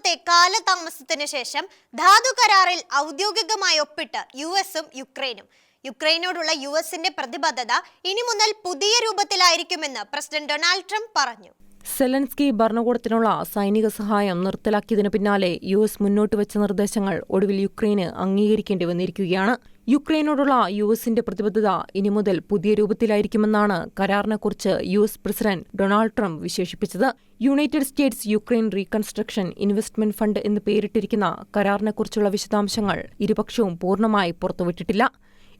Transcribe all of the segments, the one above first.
വർഷത്തെ കാലതാമസത്തിന് ശേഷം ധാതു കരാറിൽ ഔദ്യോഗികമായി ഒപ്പിട്ട് യുഎസും യുക്രൈനും. യുക്രൈനോടുള്ള യുഎസിന്റെ പ്രതിബദ്ധത ഇനി മുതൽ പുതിയ രൂപത്തിലായിരിക്കുമെന്ന് പ്രസിഡന്റ് ഡൊണാൾഡ് ട്രംപ് പറഞ്ഞു. സെലൻസ്കി ഭരണകൂടത്തിനുള്ള സൈനിക സഹായം നിർത്തലാക്കിയതിനു പിന്നാലെ യുഎസ് മുന്നോട്ടുവച്ച നിർദ്ദേശങ്ങൾ ഒടുവിൽ യുക്രൈന് അംഗീകരിക്കേണ്ടി വന്നിരിക്കുകയാണ്. യുക്രൈനോടുള്ള യുഎസിന്റെ പ്രതിബദ്ധത ഇനി മുതൽ പുതിയ രൂപത്തിലായിരിക്കുമെന്നാണ് കരാറിനെക്കുറിച്ച് യുഎസ് പ്രസിഡന്റ് ഡൊണാൾഡ് ട്രംപ് വിശേഷിപ്പിച്ചത്. United States Ukraine reconstruction investment fund എന്ന് പേരിട്ടിരിക്കുന്ന കരാറിനെക്കുറിച്ചുള്ള വിശദാംശങ്ങൾ ഇരുപക്ഷവും പൂർണ്ണമായി പുറത്തുവിട്ടിട്ടില്ല.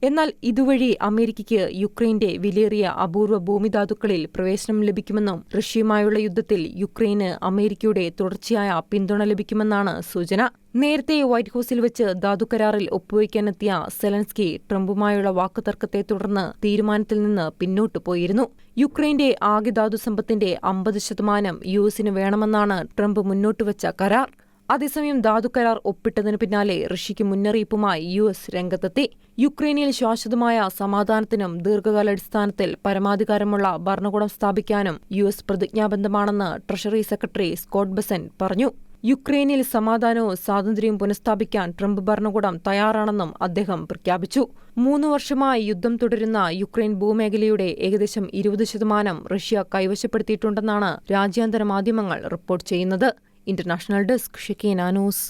എന്നാൽ ഇതുവഴി അമേരിക്കയ്ക്ക് യുക്രൈന്റെ വിലയേറിയ അപൂർവ ഭൂമിധാതുക്കളിൽ പ്രവേശനം ലഭിക്കുമെന്നും റഷ്യയുമായുള്ള യുദ്ധത്തിൽ യുക്രൈന് അമേരിക്കയുടെ തുടർച്ചയായ പിന്തുണ ലഭിക്കുമെന്നാണ് സൂചന. നേരത്തെ വൈറ്റ് ഹൌസിൽ വെച്ച് ധാതുകരാറിൽ ഒപ്പുവയ്ക്കാനെത്തിയ സെലൻസ്കി ട്രംപുമായുള്ള വാക്കുതർക്കത്തെ തുടർന്ന് തീരുമാനത്തിൽ നിന്ന് പിന്നോട്ടു പോയിരുന്നു. യുക്രൈന്റെ ആകെ ധാതുസമ്പത്തിന്റെ 50% യുഎസിന് വേണമെന്നാണ് ട്രംപ് മുന്നോട്ടുവച്ച കരാർ. അതേസമയം ധാതുകരാർ ഒപ്പിട്ടതിനു പിന്നാലെ റഷ്യയ്ക്ക് മുന്നറിയിപ്പുമായി യുഎസ് രംഗത്തെത്തി. യുക്രൈനിൽ ശാശ്വതമായ സമാധാനത്തിനും ദീർഘകാലാടിസ്ഥാനത്തിൽ പരമാധികാരമുള്ള ഭരണകൂടം സ്ഥാപിക്കാനും യുഎസ് പ്രതിജ്ഞാബദ്ധമാണെന്ന് ട്രഷറി സെക്രട്ടറി സ്കോട്ട് ബെസന്റ് പറഞ്ഞു. യുക്രൈനിൽ സമാധാനവും സ്വാതന്ത്ര്യവും പുനഃസ്ഥാപിക്കാൻ ട്രംപ് ഭരണകൂടം തയ്യാറാണെന്നും അദ്ദേഹം പ്രഖ്യാപിച്ചു. 3 വർഷമായി യുദ്ധം തുടരുന്ന യുക്രൈൻ ഭൂമേഖലയുടെ ഏകദേശം 20% റഷ്യ കൈവശപ്പെടുത്തിയിട്ടുണ്ടെന്നാണ് രാജ്യാന്തര മാധ്യമങ്ങൾ റിപ്പോർട്ട് ചെയ്യുന്നത്. International desk Shekinah news.